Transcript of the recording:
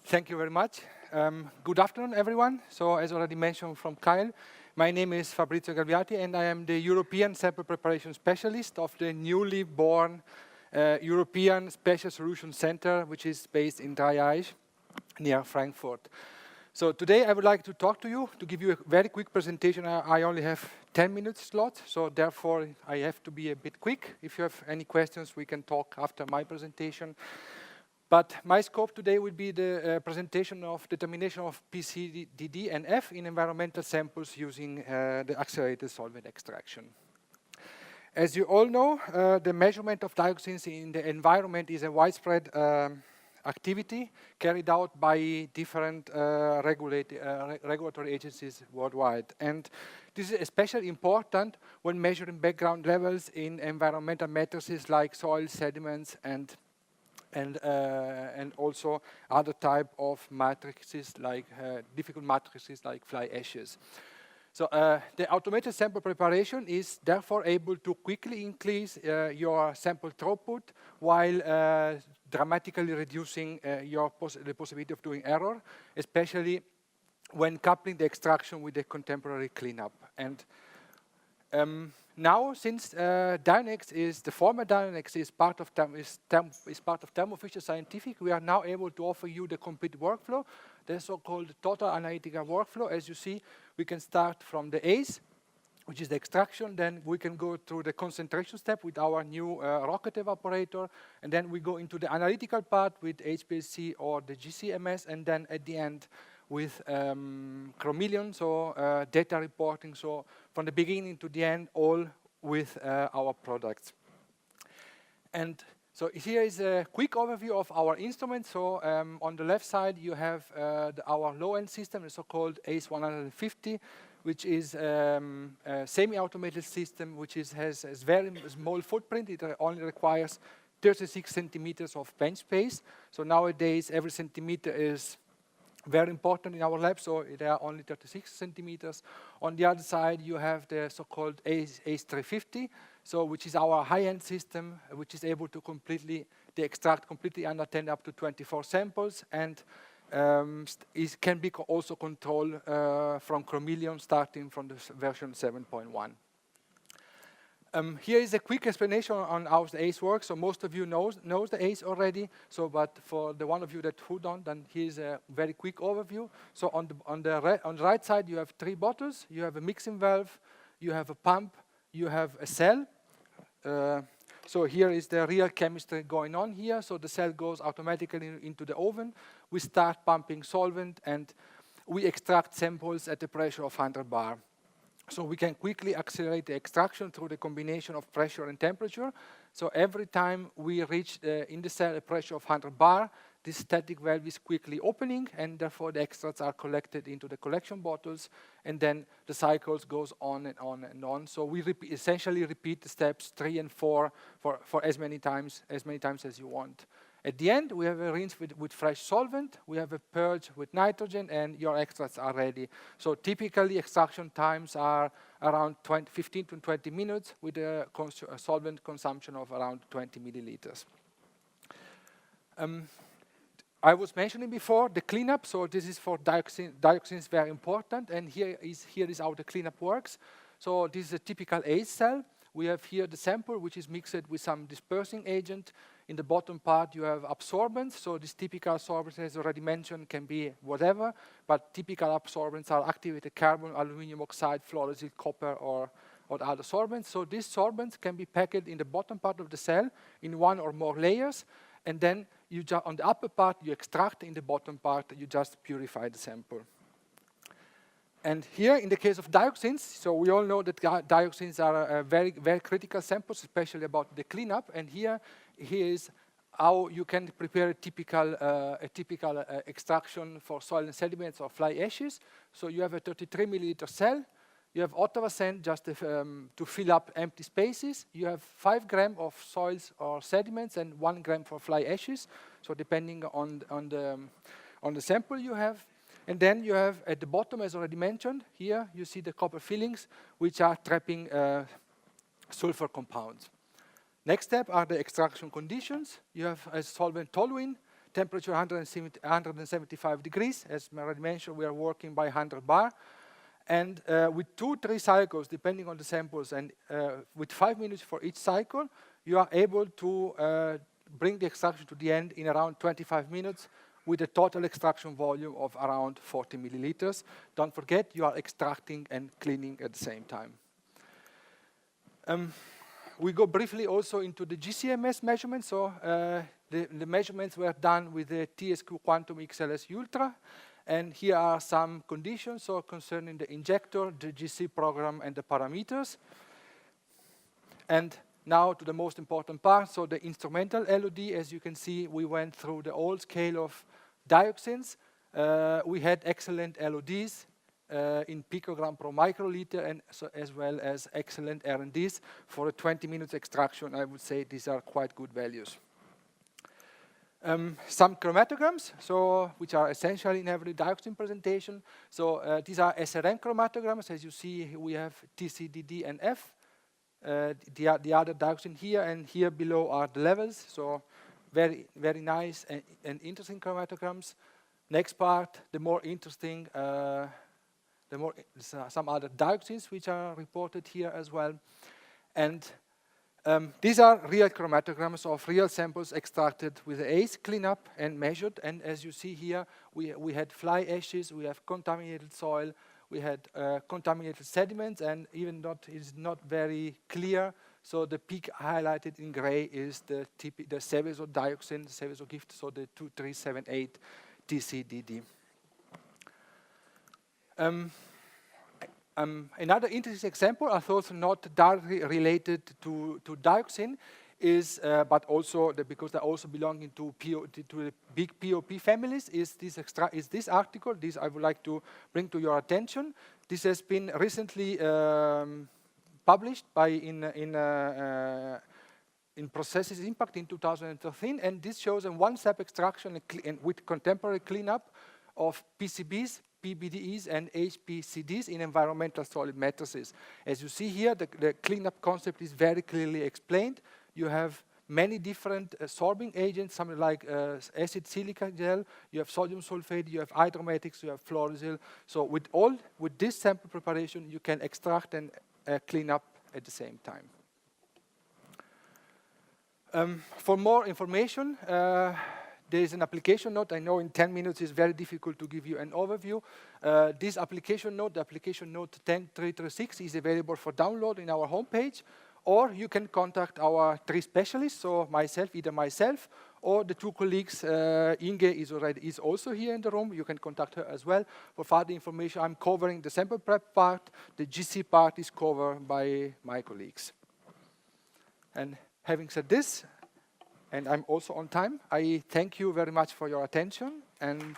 Thank you very much. Good afternoon, everyone. So, as already mentioned from Kyle, my name is Fabrizio Galbiati, and I am the European Sample Preparation Specialist of the newly born European Special Solution Center, which is based in Dreieich, near Frankfurt. So today I would like to talk to you, to give you a very quick presentation. I only have 10 minutes slot, so therefore I have to be a bit quick. If you have any questions, we can talk after my presentation. But my scope today will be the presentation of determination of PCDD and F in environmental samples using the accelerated solvent extraction. As you all know, the measurement of dioxins in the environment is a widespread activity carried out by different regulatory agencies worldwide. And this is especially important when measuring background levels in environmental matrices like soil, sediments, and also other type of matrices like difficult matrices like fly ashes. So the automated sample preparation is therefore able to quickly increase your sample throughput while dramatically reducing the possibility of doing error, especially when coupling the extraction with the contemporary cleanup. And now, since the former Dynex is part of Thermo Fisher Scientific, we are now able to offer you the complete workflow, the so-called total analytical workflow. As you see, we can start from the ACE, which is the extraction, then we can go through the concentration step with our new rocket evaporator, and then we go into the analytical part with HPLC or the GCMS, and then at the end with Chromeleon, so data reporting, so from the beginning to the end, all with our products. And so here is a quick overview of our instruments. So on the left side, you have our low-end system, the so-called ACE 150, which is a semi-automated system, which has a very small footprint. It only requires 36 centimeters of bench space. So nowadays, every centimeter is very important in our lab, so there are only 36 centimeters. On the other side, you have the so-called ACE 350, so which is our high-end system, which is able to extract completely unattended up to 24 samples, and it can be also controlled from Chromeleon starting from the version 7.1. Here is a quick explanation on how the ACE works. So most of you knows the ACE already. So, but for the one of you who don't, then here's a very quick overview. So on the right side, you have 3 bottles. You have a mixing valve, you have a pump, you have a cell. So here is the real chemistry going on here. So the cell goes automatically into the oven. We start pumping solvent, and we extract samples at a pressure of 100 bar. So we can quickly accelerate the extraction through the combination of pressure and temperature. So every time we reach in the cell a pressure of 100 bar, this static valve is quickly opening, and therefore the extracts are collected into the collection bottles, and then the cycles goes on and on and on. So we essentially repeat the steps 3 and 4 for as many times as you want. At the end, we have a rinse with fresh solvent, we have a purge with nitrogen, and your extracts are ready. So typically, extraction times are around 15 to 20 minutes with a solvent consumption of around 20 milliliters. I was mentioning before the cleanup, so this is for dioxins very important, and here is how the cleanup works. So this is a typical ACE cell. We have here the sample, which is mixed with some dispersing agent. In the bottom part, you have absorbents. So this typical absorbent, as already mentioned, can be whatever, but typical absorbents are activated carbon, aluminum oxide, fluorosil, copper, or other sorbents. So these sorbents can be packed in the bottom part of the cell in 1 or more layers, and then on the upper part, you extract. In the bottom part, you just purify the sample. And here, in the case of dioxins, so we all know that dioxins are very, very critical samples, especially about the cleanup. And here is how you can prepare a typical extraction for soil and sediments or fly ashes. So you have a 33 milliliter cell. You have Ottawa just to fill up empty spaces. You have 5 grams of soils or sediments and 1 gram for fly ashes. So depending on the sample you have. And then you have at the bottom, as already mentioned, here you see the copper fillings, which are trapping sulfur compounds. Next step are the extraction conditions. You have a solvent toluene. temperature 175 degrees. As I already mentioned, we are working by 100 bar. And with 2-3 cycles, depending on the samples, and with 5 minutes for each cycle, you are able to bring the extraction to the end in around 25 minutes with a total extraction volume of around 40 milliliters. Don't forget, you are extracting and cleaning at the same time. We go briefly also into the GCMS measurements. So the measurements were done with the TSQ Quantum XLS Ultra. And here are some conditions so concerning the injector, the GC program, and the parameters. And now to the most important part, so the instrumental LOD. As you can see, we went through the whole scale of dioxins. We had excellent LODs in picogram per microliter, and so as well as excellent R&Ds. For a 20 minutes extraction, I would say these are quite good values. Some chromatograms, so which are essential in every dioxin presentation. So these are SRM chromatograms. As you see, we have TCDD and F. The other dioxin here, and here below are the levels. So very, very nice and interesting chromatograms. Next part, the more interesting, some other dioxins which are reported here as well. And these are real chromatograms of real samples extracted with the ACE cleanup and measured. And as you see here, we had fly ashes, we have contaminated soil, we had contaminated sediments, and even though it is not very clear, so the peak highlighted in gray is the Seveso dioxin, the Seveso gift, so the 2378 TCDD. Another interesting example, although not directly related to dioxin, is, but also because they also belong to the big POP families, is this article. This I would like to bring to your attention. This has been recently published in Processes Impact in 2013, and this shows a one-step extraction and with contemporary cleanup of PCBs, PBDEs, and HPCDs in environmental solid matrices. As you see here, the cleanup concept is very clearly explained. You have many different sorbing agents, something like acid silica gel, you have sodium sulfate, you have hydromatics, you have fluorosil. So with this sample preparation, you can extract and clean up at the same time. For more information, there is an application note. I know in 10 minutes it's very difficult to give you an overview. This application note, the application note 10336, is available for download in our homepage, or you can contact our 3 specialists, so either myself or the 2 colleagues. Inge is also here in the room. You can contact her as well. For further information, I'm covering the sample prep part. The GC part is covered by my colleagues. And having said this, and I'm also on time, I thank you very much for your attention. And